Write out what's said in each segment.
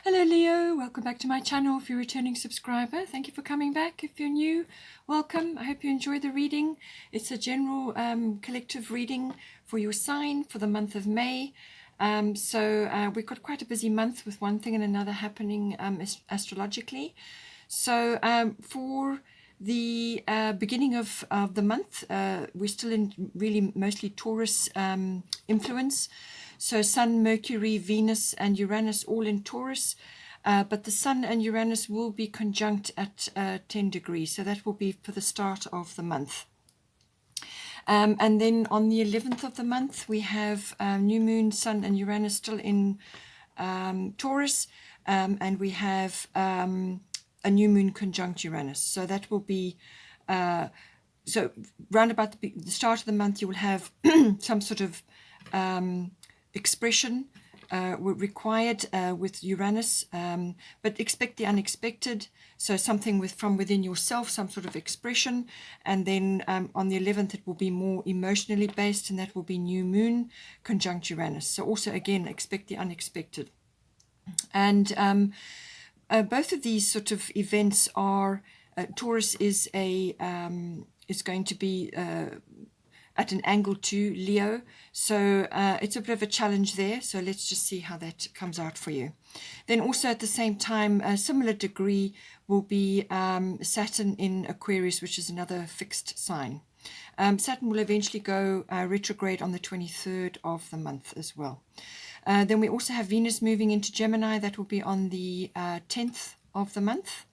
Hello Leo, welcome back to my channel. If you're a returning subscriber, thank you for coming back. If you're new, welcome. I hope you enjoy the reading. It's a general collective reading for your sign for the month of May. We've got quite a busy month with one thing and another happening astrologically. So for the beginning of the month, we're still in really mostly Taurus influence. So Sun, Mercury, Venus and Uranus all in Taurus, but the Sun and Uranus will be conjunct at 10 degrees. So that will be for the start of the month. And then on the 11th of the month, we have New Moon, Sun and Uranus still in Taurus, and we have a New Moon conjunct Uranus. So that will be... so round about the start of the month, you will have some sort of expression required with Uranus, but expect the unexpected. So something from within yourself, some sort of expression. And then on the 11th, it will be more emotionally based, and that will be New Moon conjunct Uranus. So also, again, expect the unexpected. And both of these sort of events are, Taurus is going to be at an angle to Leo, so it's a bit of a challenge there. So let's just see how that comes out for you. Then also at the same time, a similar degree will be Saturn in Aquarius, which is another fixed sign. Saturn will eventually go retrograde on the 23rd of the month as well. Then we also have Venus moving into Gemini. That will be on the 10th of the month.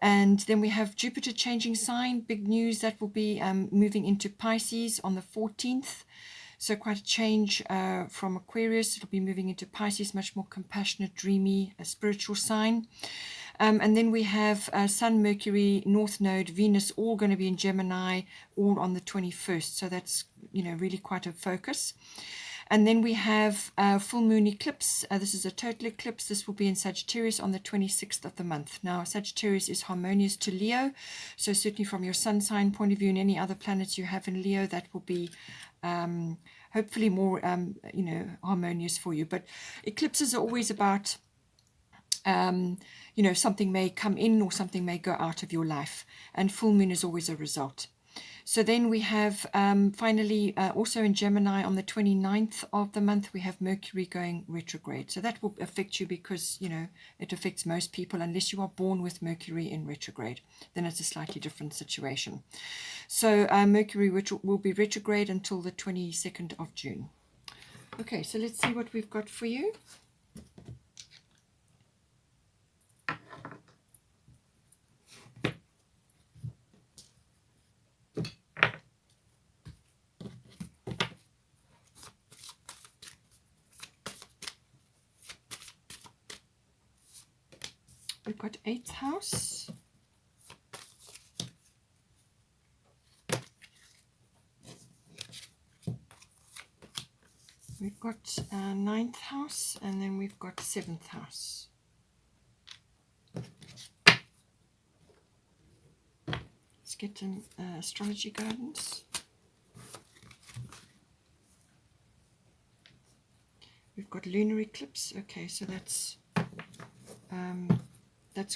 And then we have Jupiter changing sign. Big news, that will be moving into Pisces on the 14th. So quite a change from Aquarius. It'll be moving into Pisces, much more compassionate, dreamy, a spiritual sign. And then we have Sun, Mercury, North Node, Venus, all going to be in Gemini, all on the 21st. So that's, really quite a focus. And then we have full moon eclipse. This is a total eclipse. This will be in Sagittarius on the 26th of the month. Now, Sagittarius is harmonious to Leo. So certainly from your sun sign point of view and any other planets you have in Leo, that will be hopefully more, harmonious for you. But eclipses are always about, something may come in or something may go out of your life. And full moon is always a result. So then we have finally also in Gemini on the 29th of the month, we have Mercury going retrograde. So that will affect you because, it affects most people unless you are born with Mercury in retrograde. Then it's a slightly different situation. So Mercury will be retrograde until the 22nd of June. Okay, so let's see what we've got for you. We've got 8th house. We've got 9th house, and then we've got 7th house. Let's get an astrology guidance. We've got lunar eclipse. Okay, so that's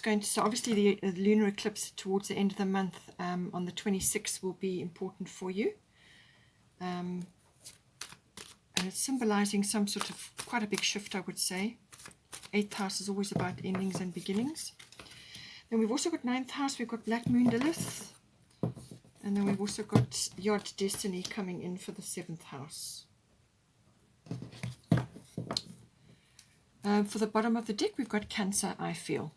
going to, so obviously the lunar eclipse towards the end of the month on the 26th will be important for you. And it's symbolizing some sort of quite a big shift, I would say. 8th house is always about endings and beginnings. Then we've also got 9th house. We've got Black Moon Lilith. And then we've also got Yod Destiny coming in for the 7th house. For the bottom of the deck, we've got Cancer, I feel.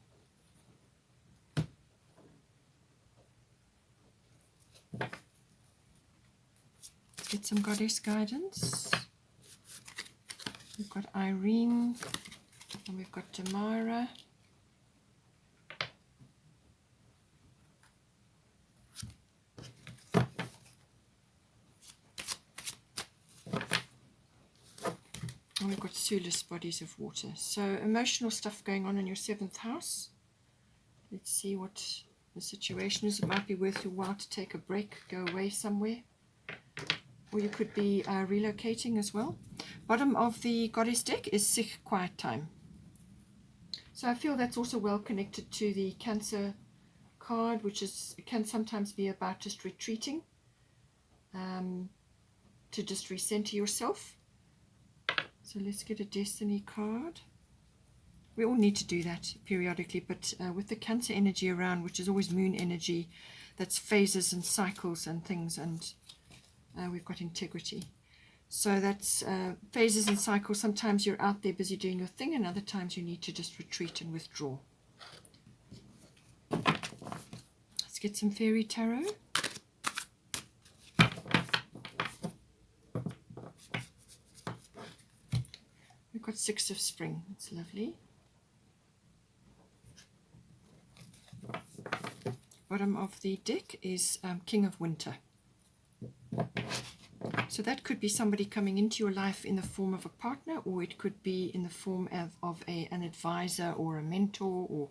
Let's get some goddess guidance. We've got Irene, and we've got Tamara. And we've got Soulless Bodies of Water. So emotional stuff going on in your 7th house. Let's see what the situation is. It might be worth your while to take a break, go away somewhere. Or you could be relocating as well. Bottom of the goddess deck is Sikh, quiet time. So I feel that's also well connected to the Cancer card, which can sometimes be about just retreating, to just recenter yourself. So let's get a Destiny card. We all need to do that periodically, but with the Cancer energy around, which is always moon energy, that's phases and cycles and things, and we've got integrity. So that's phases and cycles. Sometimes you're out there busy doing your thing, and other times you need to just retreat and withdraw. Let's get some fairy tarot. We've got 6 of Spring. That's lovely. Bottom of the deck is King of Winter. So that could be somebody coming into your life in the form of a partner, or it could be in the form of an advisor or a mentor or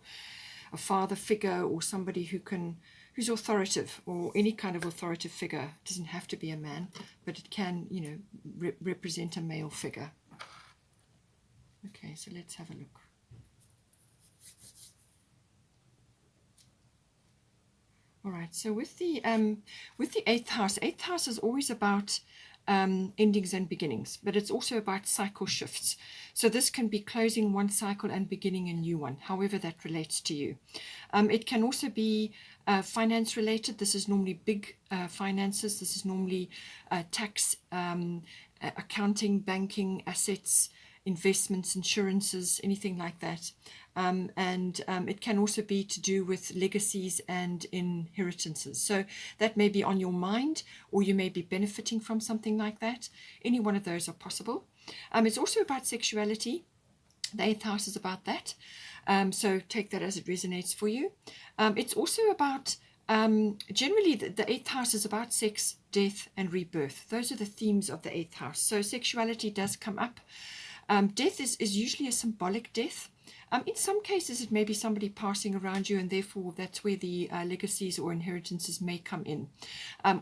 a father figure, or somebody who's authoritative, or any kind of authoritative figure. It doesn't have to be a man, but it can, represent a male figure. Okay, so let's have a look. All right, so with the 8th house is always about endings and beginnings, but it's also about cycle shifts. So this can be closing one cycle and beginning a new one, however that relates to you. It can also be finance related. This is normally big finances. This is normally tax, accounting, banking, assets, investments, insurances, anything like that. And it can also be to do with legacies and inheritances. So that may be on your mind, or you may be benefiting from something like that. Any one of those are possible. It's also about sexuality. The 8th house is about that. So take that as it resonates for you. It's also about, generally the 8th house is about sex, death, and rebirth. Those are the themes of the 8th house. So sexuality does come up. Death is usually a symbolic death. In some cases, it may be somebody passing around you, and therefore that's where the legacies or inheritances may come in.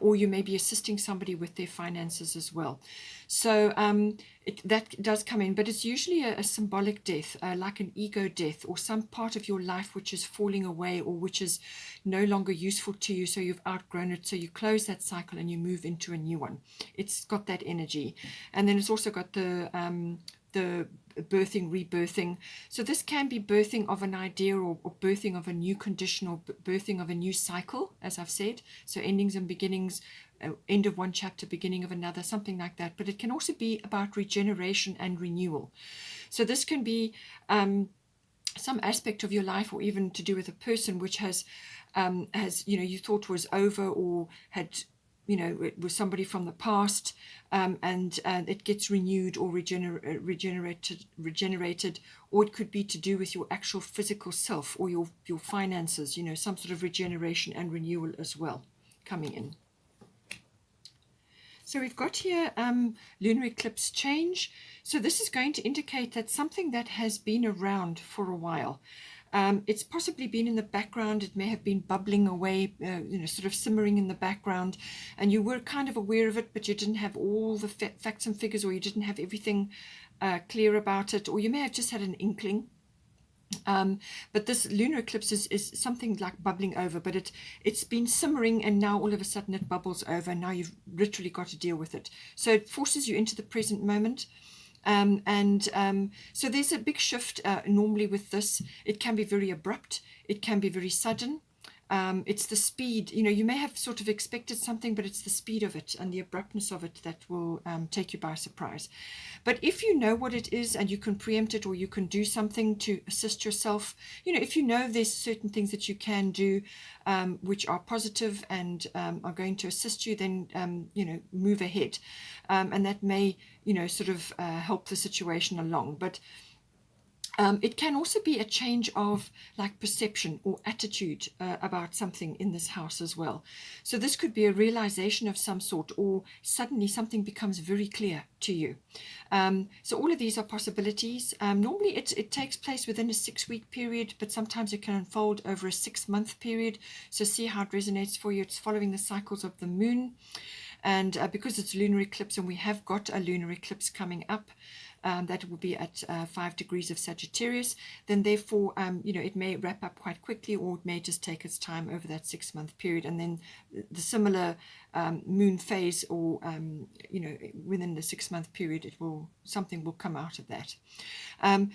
Or you may be assisting somebody with their finances as well. So that does come in, but it's usually a symbolic death, like an ego death, or some part of your life which is falling away, or which is no longer useful to you, so you've outgrown it, so you close that cycle and you move into a new one. It's got that energy. And then it's also got the birthing, rebirthing. So this can be birthing of an idea, or birthing of a new condition, or birthing of a new cycle, as I've said. So endings and beginnings, end of one chapter, beginning of another, something like that. But it can also be about regeneration and renewal. So this can be some aspect of your life, or even to do with a person which has you thought was over, or had, it was somebody from the past, and it gets renewed or regenerated, or it could be to do with your actual physical self, or your finances, some sort of regeneration and renewal as well coming in. So we've got here lunar eclipse change. So this is going to indicate that something that has been around for a while. It's possibly been in the background. It may have been bubbling away, sort of simmering in the background, and you were kind of aware of it, but you didn't have all the facts and figures, or you didn't have everything clear about it, or you may have just had an inkling. But this lunar eclipse is something like bubbling over, but it's been simmering, and now all of a sudden it bubbles over, and now you've literally got to deal with it. So it forces you into the present moment. So there's a big shift normally with this. It can be very abrupt. It can be very sudden. It's the speed, you may have sort of expected something, but it's the speed of it and the abruptness of it that will take you by surprise. But if you know what it is, and you can preempt it, or you can do something to assist yourself, if you know there's certain things that you can do which are positive and are going to assist you, then move ahead, and that may sort of help the situation along. But it can also be a change of like perception or attitude about something in this house as well. So this could be a realization of some sort, or suddenly something becomes very clear to you. So all of these are possibilities. Normally it takes place within a 6-week period, but sometimes it can unfold over a 6-month period. So see how it resonates for you. It's following the cycles of the moon. And because it's lunar eclipse, and we have got a lunar eclipse coming up, that will be at 5 degrees of Sagittarius, then therefore, it may wrap up quite quickly, or it may just take its time over that 6-month period. And then the similar moon phase, or, within the 6-month period, something will come out of that.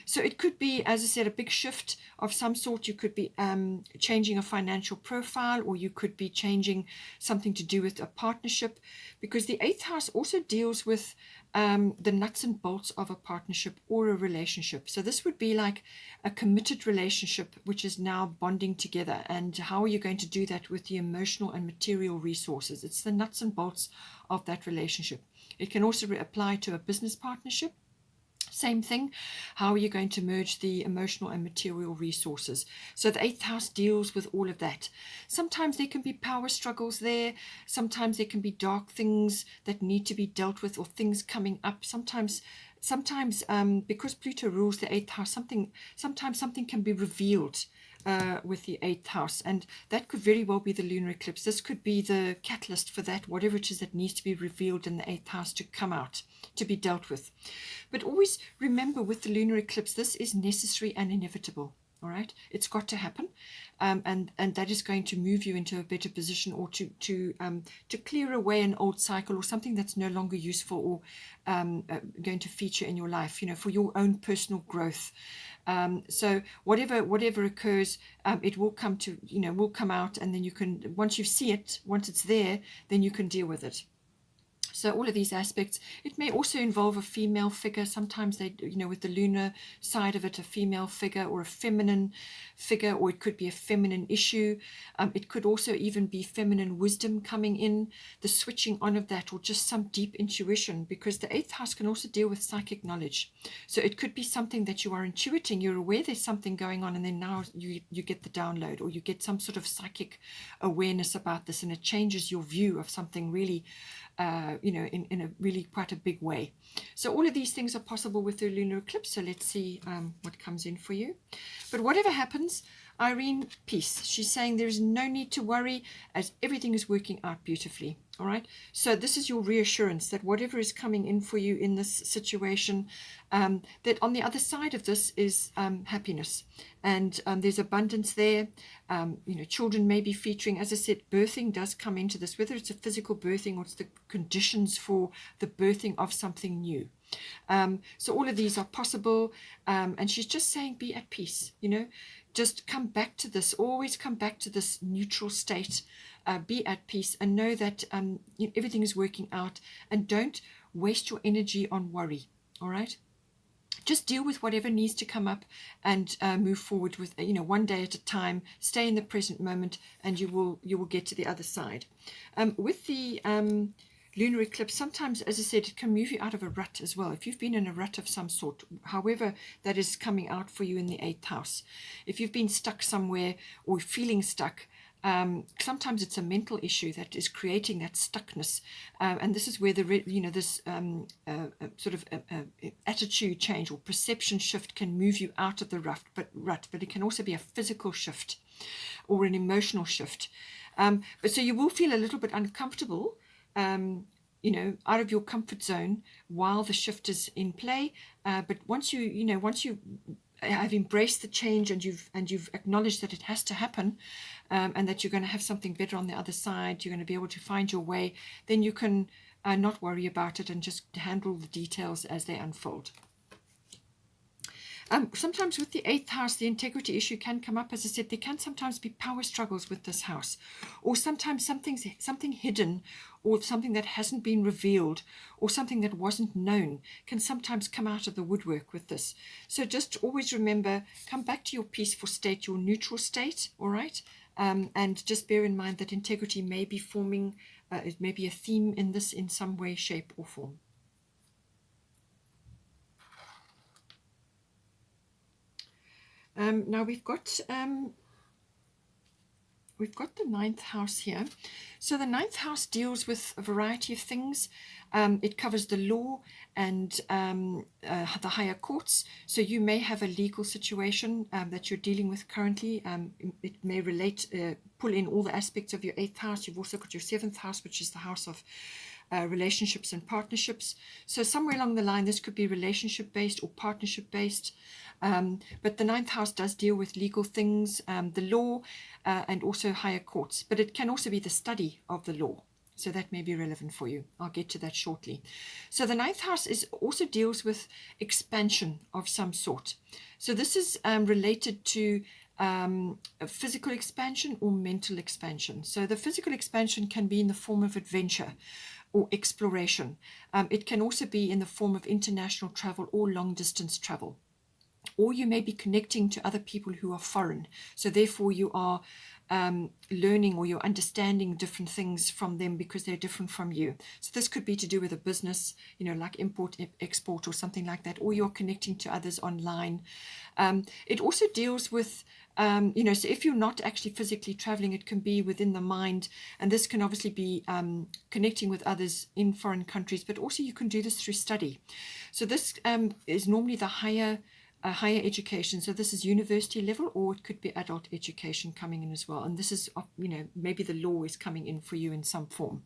So it could be, as I said, a big shift of some sort. You could be changing a financial profile, or you could be changing something to do with a partnership, because the 8th house also deals with the nuts and bolts of a partnership or a relationship. So this would be like a committed relationship which is now bonding together. And how are you going to do that with the emotional and material resources? It's the nuts and bolts of that relationship. It can also apply to a business partnership. Same thing. How are you going to merge the emotional and material resources? So the 8th house deals with all of that. Sometimes there can be power struggles there. Sometimes there can be dark things that need to be dealt with, or things coming up. Sometimes because Pluto rules the 8th house, sometimes something can be revealed with the 8th house, and that could very well be the lunar eclipse. This could be the catalyst for that, whatever it is that needs to be revealed in the 8th house to come out, to be dealt with. But always remember, with the lunar eclipse, this is necessary and inevitable. All right, it's got to happen, and that is going to move you into a better position, or to clear away an old cycle, or something that's no longer useful, or going to feature in your life, for your own personal growth. So whatever occurs, it will come out, and then you can, once you see it, once it's there, then you can deal with it. So all of these aspects, it may also involve a female figure. Sometimes they, with the lunar side of it, a female figure or a feminine figure, or it could be a feminine issue. It could also even be feminine wisdom coming in, the switching on of that, or just some deep intuition, because the 8th house can also deal with psychic knowledge. So it could be something that you are intuiting. You're aware there's something going on, and then now you get the download, or you get some sort of psychic awareness about this, and it changes your view of something really, in a really quite a big way. So all of these things are possible with the lunar eclipse. So let's see what comes in for you. But whatever happens, Irene, peace. She's saying there is no need to worry, as everything is working out beautifully. All right. So this is your reassurance that whatever is coming in for you in this situation, that on the other side of this is happiness, and there's abundance there. Children may be featuring. As I said, birthing does come into this, whether it's a physical birthing or it's the conditions for the birthing of something new. So all of these are possible, and she's just saying, be at peace. Just come back to this. Always come back to this neutral state. Be at peace, and know that everything is working out, and don't waste your energy on worry. All right, just deal with whatever needs to come up, and move forward with one day at a time. Stay in the present moment, and you will get to the other side. With the lunar eclipse, sometimes, as I said, it can move you out of a rut as well. If you've been in a rut of some sort, however that is coming out for you in the 8th house, if you've been stuck somewhere or feeling stuck, sometimes it's a mental issue that is creating that stuckness, and this is where this sort of attitude change or perception shift can move you out of the rut. But it can also be a physical shift or an emotional shift. But so you will feel a little bit uncomfortable, out of your comfort zone while the shift is in play. But once you have embraced the change, and you've acknowledged that it has to happen, and that you're going to have something better on the other side, you're going to be able to find your way, then you can not worry about it and just handle the details as they unfold. Sometimes with the 8th house, the integrity issue can come up. As I said, there can sometimes be power struggles with this house, or sometimes something hidden, or something that hasn't been revealed, or something that wasn't known can sometimes come out of the woodwork with this. So just always remember, come back to your peaceful state, your neutral state, all right? And just bear in mind that integrity may be forming, it may be a theme in this in some way, shape, or form. Now we've got the 9th house here. So the 9th house deals with a variety of things. It covers the law and the higher courts. So you may have a legal situation that you're dealing with currently. It may relate, pull in all the aspects of your 8th house. You've also got your 7th house, which is the house of relationships and partnerships. So somewhere along the line, this could be relationship based or partnership based. But the ninth house does deal with legal things, the law, and also higher courts. But it can also be the study of the law. So that may be relevant for you. I'll get to that shortly. So the ninth house also deals with expansion of some sort. So this is related to physical expansion or mental expansion. So the physical expansion can be in the form of adventure or exploration. It can also be in the form of international travel or long distance travel. Or you may be connecting to other people who are foreign. So therefore you are learning, or you're understanding different things from them because they're different from you. So this could be to do with a business, like import, export, or something like that, or you're connecting to others online. It also deals with, so if you're not actually physically traveling, it can be within the mind, and this can obviously be connecting with others in foreign countries, but also you can do this through study. So this is normally the higher education. So this is university level, or it could be adult education coming in as well. And this is, maybe the law is coming in for you in some form.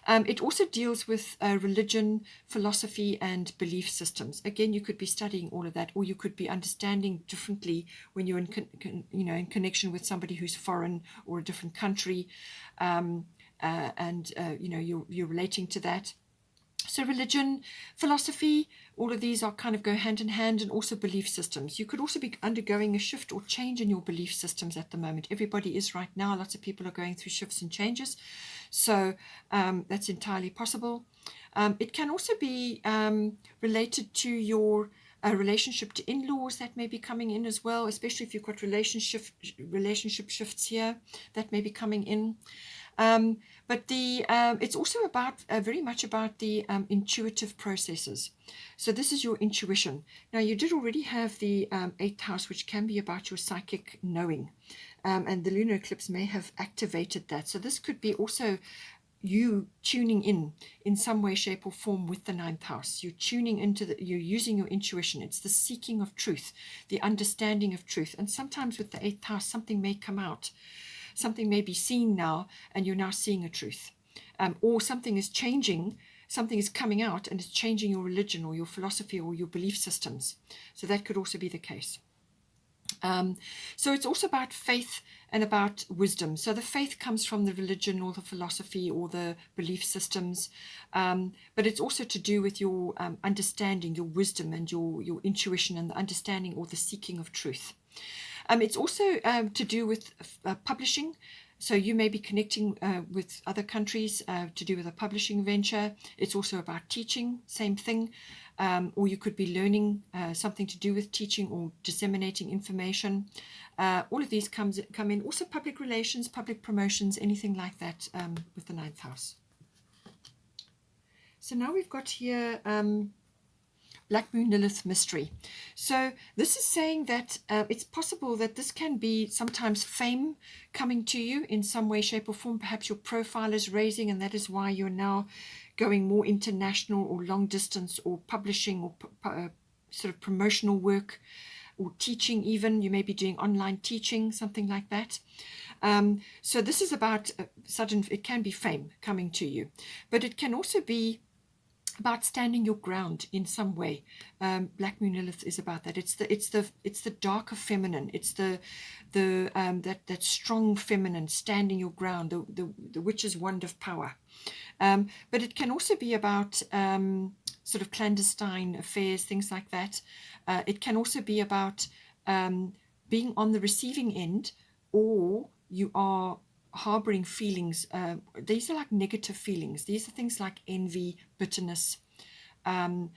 It also deals with religion, philosophy, and belief systems. Again, you could be studying all of that, or you could be understanding differently when you're in connection with somebody who's foreign or a different country, you're relating to that. So religion, philosophy, all of these are kind of go hand in hand, and also belief systems. You could also be undergoing a shift or change in your belief systems at the moment. Everybody is right now. Lots of people are going through shifts and changes. So that's entirely possible. It can also be related to your relationship to in-laws. That may be coming in as well, especially if you've got relationship shifts here. That may be coming in. But it's also about very much about the intuitive processes. So this is your intuition. Now, you did already have the 8th house, which can be about your psychic knowing, and the lunar eclipse may have activated that. So this could be also you tuning in some way, shape, or form with the 9th house. You're tuning into you're using your intuition. It's the seeking of truth, the understanding of truth. And sometimes with the 8th house, something may come out. Something may be seen now, and you're now seeing a truth. Or something is changing, something is coming out, and it's changing your religion or your philosophy or your belief systems. So that could also be the case. So it's also about faith and about wisdom. So the faith comes from the religion or the philosophy or the belief systems, but it's also to do with your understanding, your wisdom, and your intuition, and the understanding or the seeking of truth. It's also to do with publishing. So you may be connecting with other countries to do with a publishing venture. It's also about teaching, same thing. Or you could be learning something to do with teaching or disseminating information. All of these come in. Also public relations, public promotions, anything like that with the 9th house. So now we've got here Black Moon Lilith mystery. So this is saying that it's possible that this can be sometimes fame coming to you in some way, shape, or form. Perhaps your profile is raising, and that is why you're now going more international or long distance or publishing or sort of promotional work or teaching even. You may be doing online teaching, something like that. So this is about sudden, it can be fame coming to you, but it can also be about standing your ground in some way. Black Moon Lilith is about that. It's the darker feminine. It's that strong feminine, standing your ground, the witch's wand of power. But it can also be about sort of clandestine affairs, things like that. It can also be about being on the receiving end, or you are harboring feelings. These are like negative feelings. These are things like envy, bitterness, and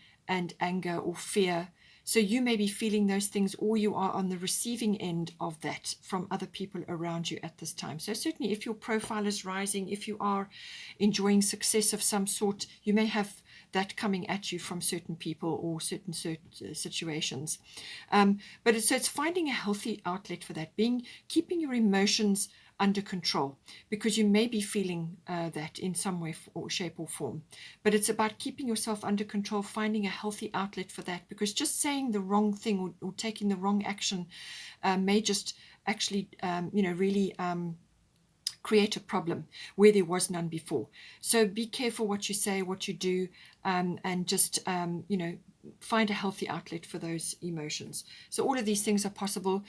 anger or fear. So you may be feeling those things, or you are on the receiving end of that from other people around you at this time. So certainly if your profile is rising, if you are enjoying success of some sort, you may have that coming at you from certain people or certain situations. But it's finding a healthy outlet for that, keeping your emotions under control, because you may be feeling that in some way or shape or form. But it's about keeping yourself under control, finding a healthy outlet for that, because just saying the wrong thing or taking the wrong action may just actually, really create a problem where there was none before. So be careful what you say, what you do, and just, you know, find a healthy outlet for those emotions. So all of these things are possible.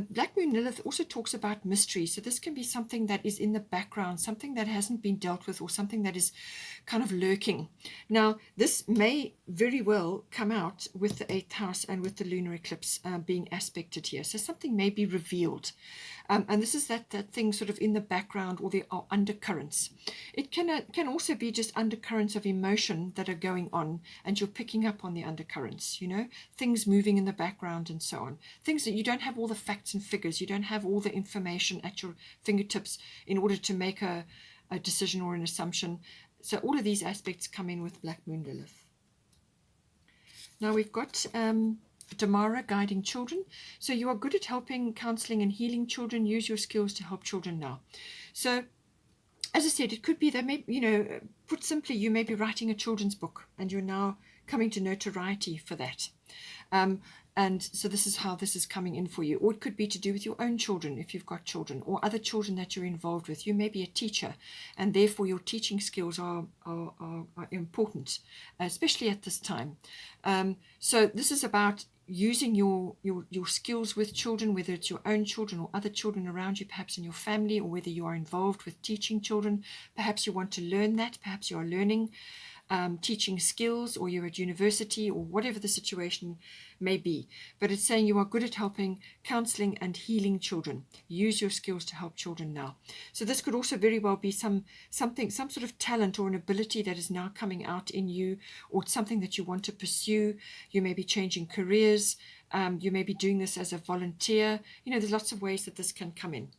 Black Moon Lilith also talks about mystery. So this can be something that is in the background, something that hasn't been dealt with, or something that is kind of lurking. Now, this may very well come out with the 8th house and with the lunar eclipse being aspected here. So something may be revealed. And this is that thing sort of in the background, or there are undercurrents. It can also be just undercurrents of emotion that are going on, and you're picking up on the undercurrents, you know, things moving in the background and so on. Things that you don't have all the facts and figures, you don't have all the information at your fingertips in order to make a decision or an assumption. So all of these aspects come in with Black Moon Lilith. Now we've got Damara, guiding children. So you are good at helping, counseling and healing children. Use your skills to help children now. So as I said, it could be that maybe, you know, put simply, you may be writing a children's book and you're now coming to notoriety for that. And so this is how this is coming in for you. Or it could be to do with your own children, if you've got children, or other children that you're involved with. You may be a teacher, and therefore your teaching skills are important, especially at this time. So this is about using your skills with children, whether it's your own children or other children around you, perhaps in your family, or whether you are involved with teaching children. Perhaps you want to learn that. Perhaps you are learning teaching skills, or you're at university, or whatever the situation may be. But it's saying you are good at helping, counseling and healing children. Use your skills to help children now. So this could also very well be some sort of talent or an ability that is now coming out in you, or something that you want to pursue. You may be changing careers. You may be doing this as a volunteer. You know, there's lots of ways that this can come in.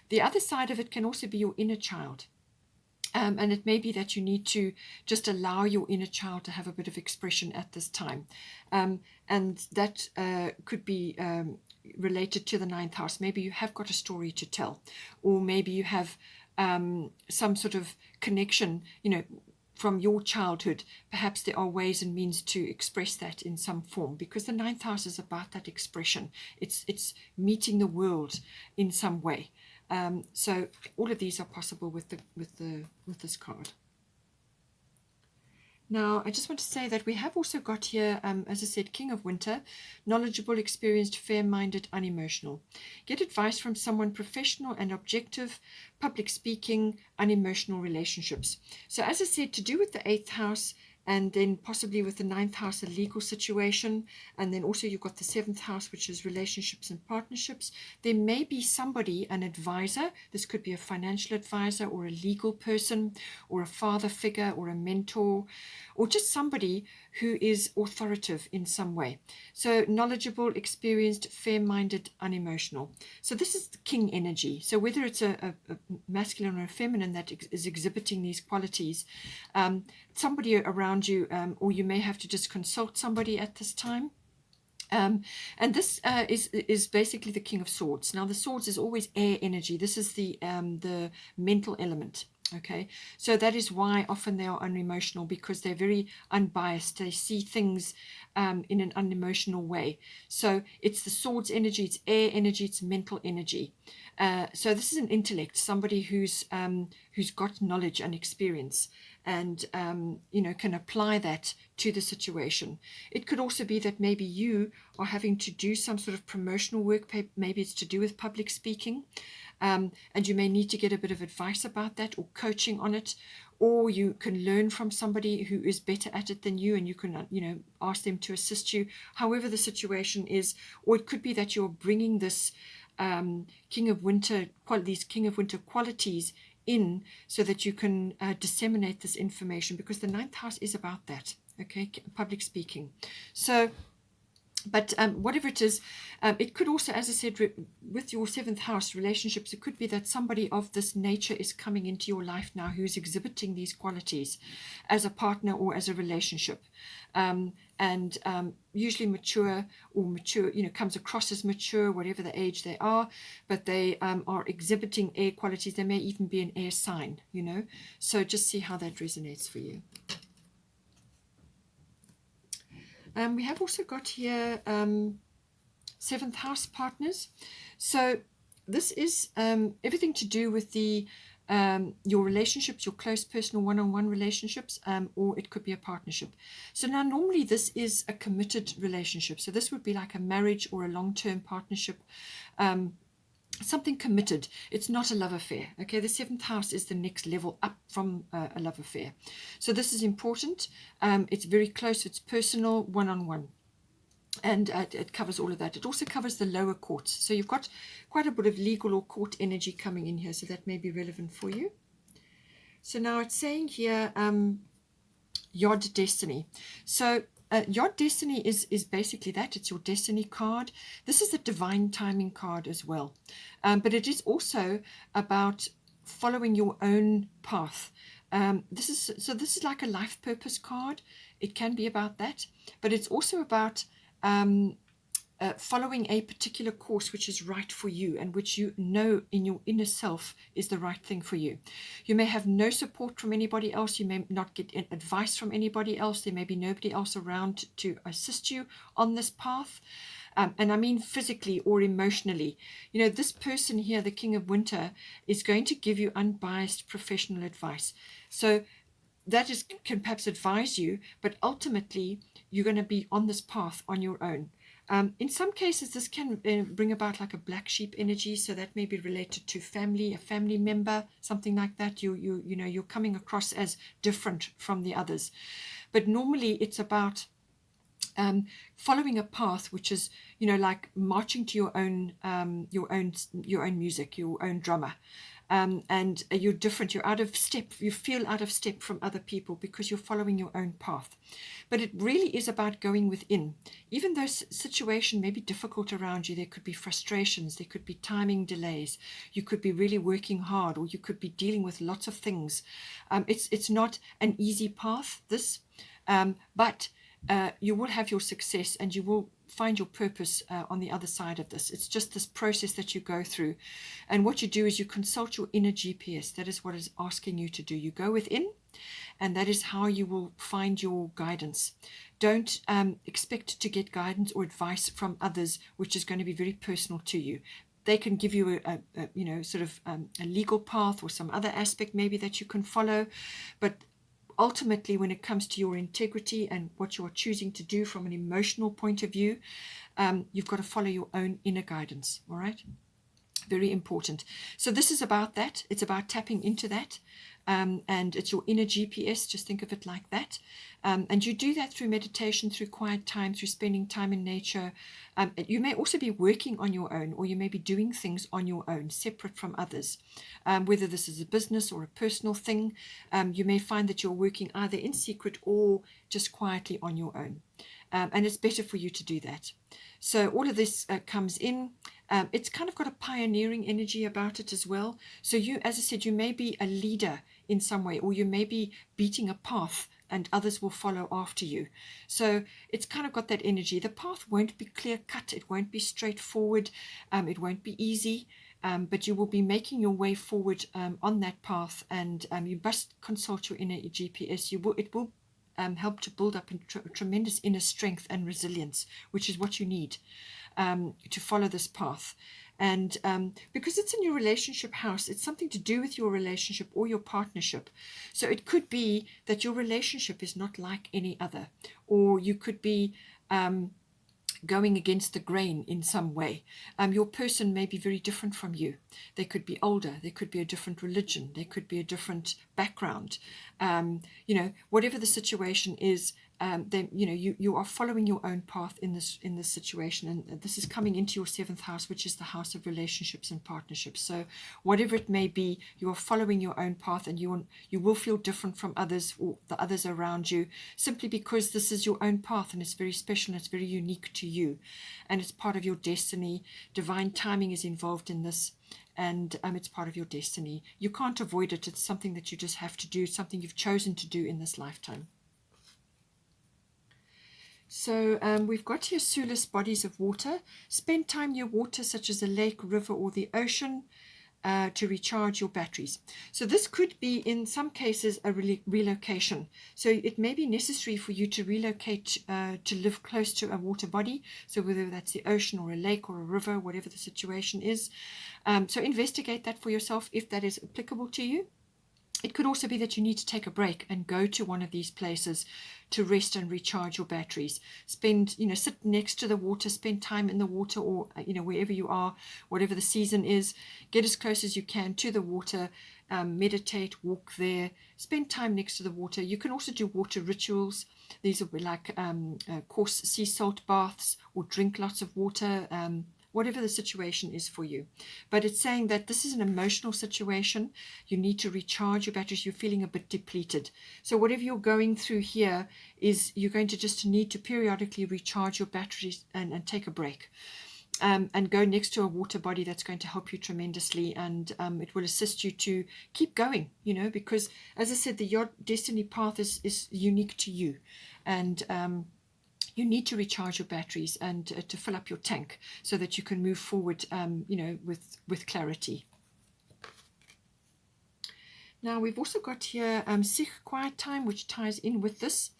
The other side of it can also be your inner child. And it may be that you need to just allow your inner child to have a bit of expression at this time. And that could be related to the 9th house. Maybe you have got a story to tell, or maybe you have some sort of connection, you know, from your childhood. Perhaps there are ways and means to express that in some form, because the 9th house is about that expression. It's meeting the world in some way. So all of these are possible with this card. Now, I just want to say that we have also got here, as I said, King of Winter, knowledgeable, experienced, fair-minded, unemotional. Get advice from someone professional and objective, public speaking, unemotional relationships. So as I said, to do with the 8th house, and then possibly with the 9th house, a legal situation, and then also you've got the 7th house, which is relationships and partnerships. There may be somebody, an advisor. This could be a financial advisor, or a legal person, or a father figure, or a mentor, or just somebody who is authoritative in some way. So knowledgeable, experienced, fair-minded, unemotional. So this is the king energy. So whether it's a masculine or a feminine that is exhibiting these qualities, somebody around you, or you may have to just consult somebody at this time. And this is basically the King of Swords. Now the swords is always air energy. This is the mental element. Okay, so that is why often they are unemotional, because they're very unbiased. They see things in an unemotional way. So it's the swords energy, it's air energy, it's mental energy. So this is an intellect, somebody who's got knowledge and experience, and you know, can apply that to the situation. It could also be that maybe you are having to do some sort of promotional work. Maybe it's to do with public speaking. And you may need to get a bit of advice about that, or coaching on it, or you can learn from somebody who is better at it than you, and you can, you know, ask them to assist you, however the situation is. Or it could be that you're bringing this King of Winter, these King of Winter qualities in, so that you can disseminate this information, because the 9th house is about that, okay, public speaking. So, but whatever it is, it could also, as I said, with your 7th house relationships, it could be that somebody of this nature is coming into your life now who's exhibiting these qualities as a partner or as a relationship. And usually mature, you know, comes across as mature, whatever the age they are, but they are exhibiting air qualities. They may even be an air sign, you know. So just see how that resonates for you. We have also got here 7th house partners. So this is everything to do with the your relationships, your close personal one-on-one relationships, or it could be a partnership. So now normally this is a committed relationship. So this would be like a marriage or a long-term partnership, something committed. It's not a love affair. Okay, the seventh house is the next level up from a love affair. So this is important. It's very close. It's personal, one-on-one. And it covers all of that. It also covers the lower courts. So you've got quite a bit of legal or court energy coming in here. So that may be relevant for you. So now it's saying here, Yod Destiny. So Yod Destiny is basically that. It's your destiny card. This is a divine timing card as well. But it is also about following your own path. This is like a life purpose card. It can be about that, but it's also about following a particular course which is right for you and which you know in your inner self is the right thing for you. You may have no support from anybody else. You may not get advice from anybody else. There may be nobody else around to assist you on this path. And I mean physically or emotionally. You know, this person here, the King of Winter, is going to give you unbiased professional advice. So that can perhaps advise you, but ultimately you're going to be on this path on your own. In some cases, this can bring about like a black sheep energy, so that may be related to family, a family member, something like that. You're coming across as different from the others, but normally it's about following a path which is, like marching to your own music, your own drummer. And you're different, you're out of step, you feel out of step from other people because you're following your own path. But it really is about going within. Even though situation may be difficult around you, there could be frustrations, there could be timing delays, you could be really working hard, or you could be dealing with lots of things. It's not an easy path, this, but you will have your success and you will find your purpose on the other side of this. It's just this process that you go through. And what you do is you consult your inner GPS. That is what it's asking you to do. You go within, and that is how you will find your guidance. Don't expect to get guidance or advice from others, which is going to be very personal to you. They can give you a legal path or some other aspect maybe that you can follow, but ultimately, when it comes to your integrity and what you are choosing to do from an emotional point of view, you've got to follow your own inner guidance. All right? Very important. So this is about that. It's about tapping into that. And it's your inner GPS. Just think of it like that. And you do that through meditation, through quiet time, through spending time in nature. You may also be working on your own, or you may be doing things on your own, separate from others. Whether this is a business or a personal thing, you may find that you're working either in secret or just quietly on your own. And it's better for you to do that. So all of this comes in. It's kind of got a pioneering energy about it as well. So you, as I said, you may be a leader in some way, or you may be beating a path and others will follow after you. So it's kind of got that energy. The path won't be clear cut. It won't be straightforward. It won't be easy. But you will be making your way forward on that path, and you must consult your inner GPS. It will help to build up tremendous inner strength and resilience, which is what you need to follow this path. And because it's in your relationship house, it's something to do with your relationship or your partnership. So it could be that your relationship is not like any other, or you could be going against the grain in some way. Your person may be very different from you. They could be older. There could be a different religion. There could be a different background. Whatever the situation is, you are following your own path in this situation, and this is coming into your seventh house, which is the house of relationships and partnerships. So whatever it may be, you are following your own path, and you will feel different from others or the others around you, simply because this is your own path, and it's very special, and it's very unique to you, and it's part of your destiny. Divine timing is involved in this, and it's part of your destiny. You can't avoid it. It's something that you just have to do, something you've chosen to do in this lifetime. So we've got here Sulis, bodies of water. Spend time near water, such as a lake, river, or the ocean. to recharge your batteries. So this could be, in some cases, a relocation. So it may be necessary for you to relocate to live close to a water body. So whether that's the ocean or a lake or a river, whatever the situation is. So investigate that for yourself if that is applicable to you. It could also be that you need to take a break and go to one of these places to rest and recharge your batteries. Spend, sit next to the water, spend time in the water, or, wherever you are, whatever the season is, get as close as you can to the water, meditate, walk there, spend time next to the water. You can also do water rituals. These will be like coarse sea salt baths, or drink lots of water, whatever the situation is for you. But it's saying that this is an emotional situation. You need to recharge your batteries. You're feeling a bit depleted. So whatever you're going through here is you're going to just need to periodically recharge your batteries and take a break. And go next to a water body. That's going to help you tremendously, and it will assist you to keep going, because, as I said, your destiny path is unique to you, and you need to recharge your batteries and to fill up your tank so that you can move forward, with clarity. Now we've also got here Sikh quiet time, which ties in with this.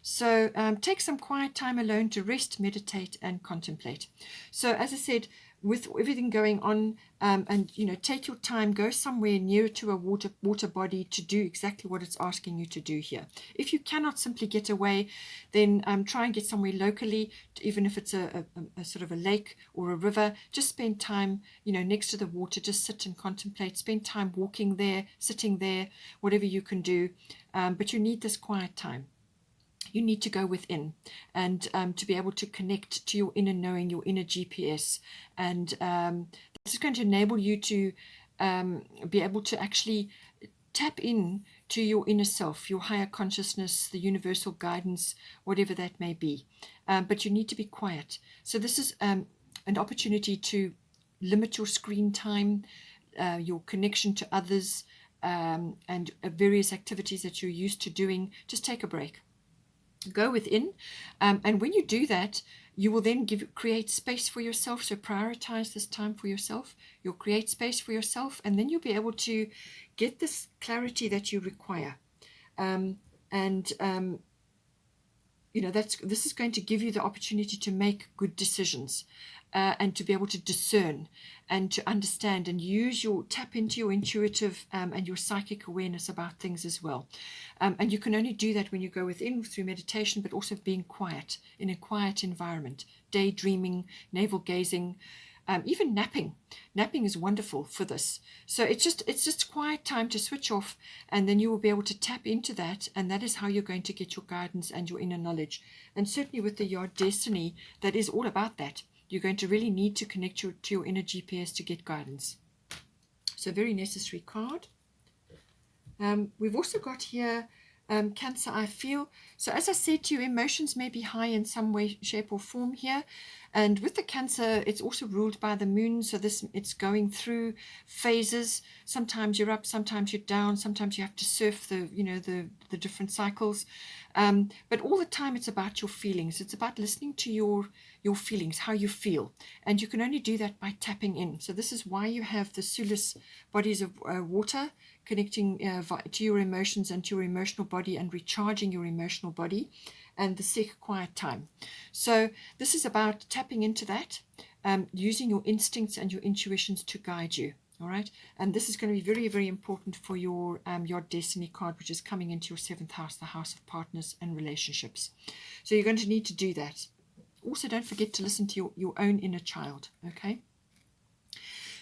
So take some quiet time alone to rest, meditate, and contemplate. So as I said, with everything going on, and take your time, go somewhere near to a water body to do exactly what it's asking you to do here. If you cannot simply get away, then try and get somewhere locally, even if it's a sort of a lake or a river. Just spend time next to the water, just sit and contemplate, spend time walking there, sitting there, whatever you can do, but you need this quiet time. You need to go within and to be able to connect to your inner knowing, your inner GPS. And this is going to enable you to be able to actually tap in to your inner self, your higher consciousness, the universal guidance, whatever that may be. But you need to be quiet. So this is an opportunity to limit your screen time, your connection to others, and various activities that you're used to doing. Just take a break. Go within, and when you do that, you will then create space for yourself. So prioritize this time for yourself. You'll create space for yourself, and then you'll be able to get this clarity that you require. This is going to give you the opportunity to make good decisions, and to be able to discern and to understand and tap into your intuitive and your psychic awareness about things as well. And you can only do that when you go within through meditation, but also being quiet, in a quiet environment, daydreaming, navel gazing, even napping. Napping is wonderful for this. So it's just quiet time to switch off, and then you will be able to tap into that, and that is how you're going to get your guidance and your inner knowledge. And certainly with the Your Destiny, that is all about that. You're going to really need to connect to your inner GPS to get guidance. So very necessary card. We've also got here Cancer, I feel. So as I said to you, emotions may be high in some way, shape or form here. And with the Cancer, it's also ruled by the moon. So it's going through phases. Sometimes you're up, sometimes you're down, sometimes you have to surf the different cycles. But all the time it's about your feelings. It's about listening to your feelings, how you feel. And you can only do that by tapping in. So this is why you have the Sulis bodies of water connecting to your emotions and to your emotional body and recharging your emotional body, and the Sikh quiet time. So this is about tapping into that, using your instincts and your intuitions to guide you. All right, and this is going to be very, very important for your Destiny card, which is coming into your 7th house, the house of partners and relationships. So you're going to need to do that. Also, don't forget to listen to your own inner child. Okay.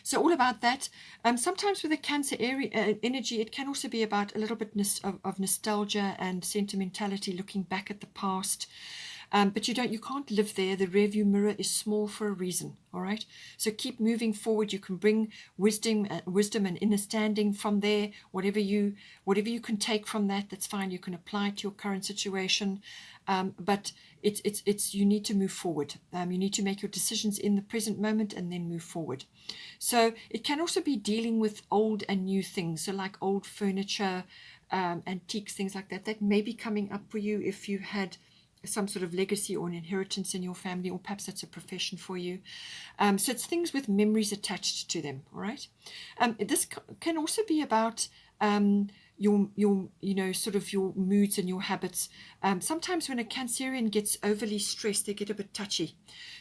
So all about that. Sometimes with the Cancer energy, it can also be about a little bit of nostalgia and sentimentality, looking back at the past. But you can't live there. The rearview mirror is small for a reason. All right. So keep moving forward. You can bring wisdom and understanding from there. Whatever you can take from that, that's fine. You can apply it to your current situation. But you need to move forward. You need to make your decisions in the present moment and then move forward. So it can also be dealing with old and new things. So like old furniture, antiques, things like that. That may be coming up for you if you had some sort of legacy or an inheritance in your family, or perhaps that's a profession for you. So it's things with memories attached to them, all right? This can also be about your sort of your moods and your habits. Sometimes when a Cancerian gets overly stressed, they get a bit touchy.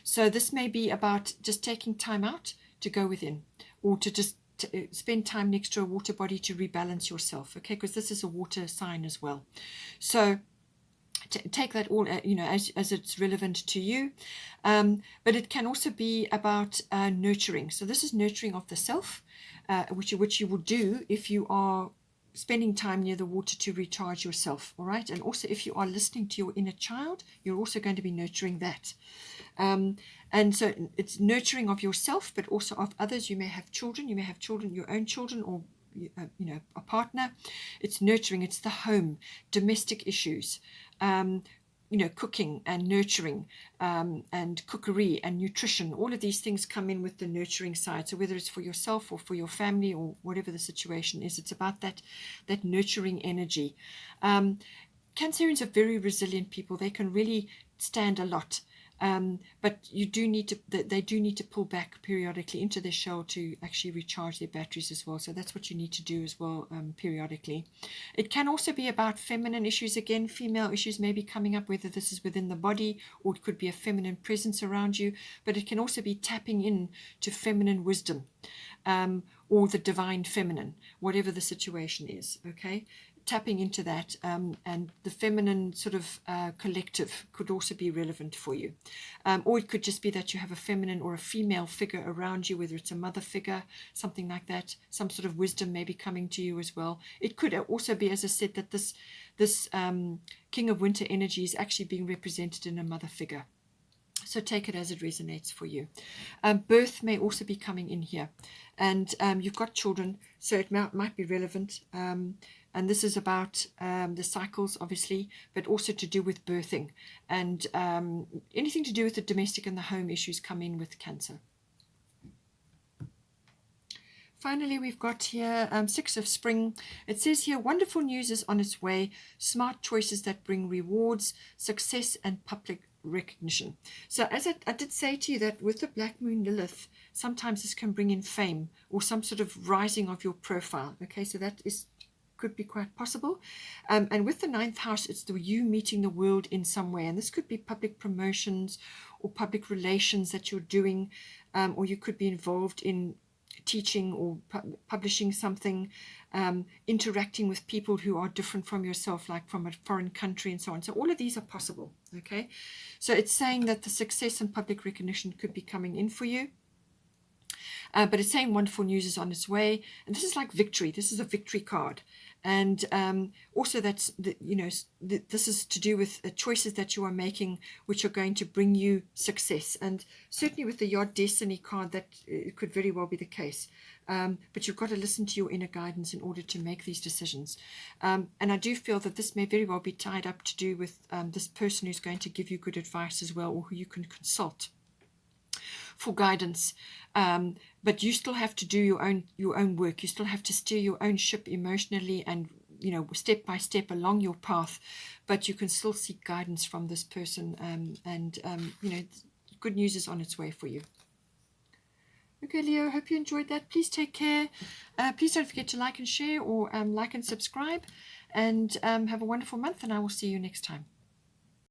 So this may be about just taking time out to go within, or to just spend time next to a water body to rebalance yourself, okay? Because this is a water sign as well. So take that all, as it's relevant to you. But it can also be about nurturing. So this is nurturing of the self, which you will do if you are spending time near the water to recharge yourself, all right? And also if you are listening to your inner child, you're also going to be nurturing that. And so it's nurturing of yourself, but also of others. You may have children, your own children, or a partner. It's nurturing, it's the home, domestic issues, cooking and nurturing, and cookery and nutrition. All of these things come in with the nurturing side. So whether it's for yourself or for your family or whatever the situation is, it's about that nurturing energy. Cancerians are very resilient people. They can really stand a lot. But they do need to pull back periodically into their shell to actually recharge their batteries as well. So that's what you need to do as well, periodically. It can also be about feminine issues. Again, female issues may be coming up, whether this is within the body or it could be a feminine presence around you. But it can also be tapping in to feminine wisdom, or the divine feminine, whatever the situation is, okay? Tapping into that, and the feminine sort of collective could also be relevant for you. Or it could just be that you have a feminine or a female figure around you, whether it's a mother figure, something like that. Some sort of wisdom may be coming to you as well. It could also be, as I said, that this King of Winter energy is actually being represented in a mother figure. So take it as it resonates for you. Birth may also be coming in here. And you've got children, so it might be relevant. And this is about the cycles, obviously, but also to do with birthing. And anything to do with the domestic and the home issues come in with Cancer. Finally, we've got here 6 of Spring. It says here, wonderful news is on its way. Smart choices that bring rewards, success, and public recognition. So as I did say to you, that with the Black Moon Lilith, sometimes this can bring in fame or some sort of rising of your profile. Okay, so that could be quite possible. And with the 9th house, it's you meeting the world in some way. And this could be public promotions or public relations that you're doing, or you could be involved in teaching or publishing something, interacting with people who are different from yourself, like from a foreign country and so on. So all of these are possible, okay? So it's saying that the success and public recognition could be coming in for you. But it's saying wonderful news is on its way. And this is like victory. This is a victory card. And also that's, this is to do with choices that you are making, which are going to bring you success. And certainly with the Yod Destiny card, that it could very well be the case. But you've got to listen to your inner guidance in order to make these decisions. And I do feel that this may very well be tied up to do with this person who's going to give you good advice as well, or who you can consult for guidance. But you still have to do your own work. You still have to steer your own ship emotionally and step by step along your path, but you can still seek guidance from this person, and good news is on its way for you. Okay, Leo, hope you enjoyed that. Please take care. Please don't forget to like and share, or like and subscribe, and have a wonderful month, and I will see you next time.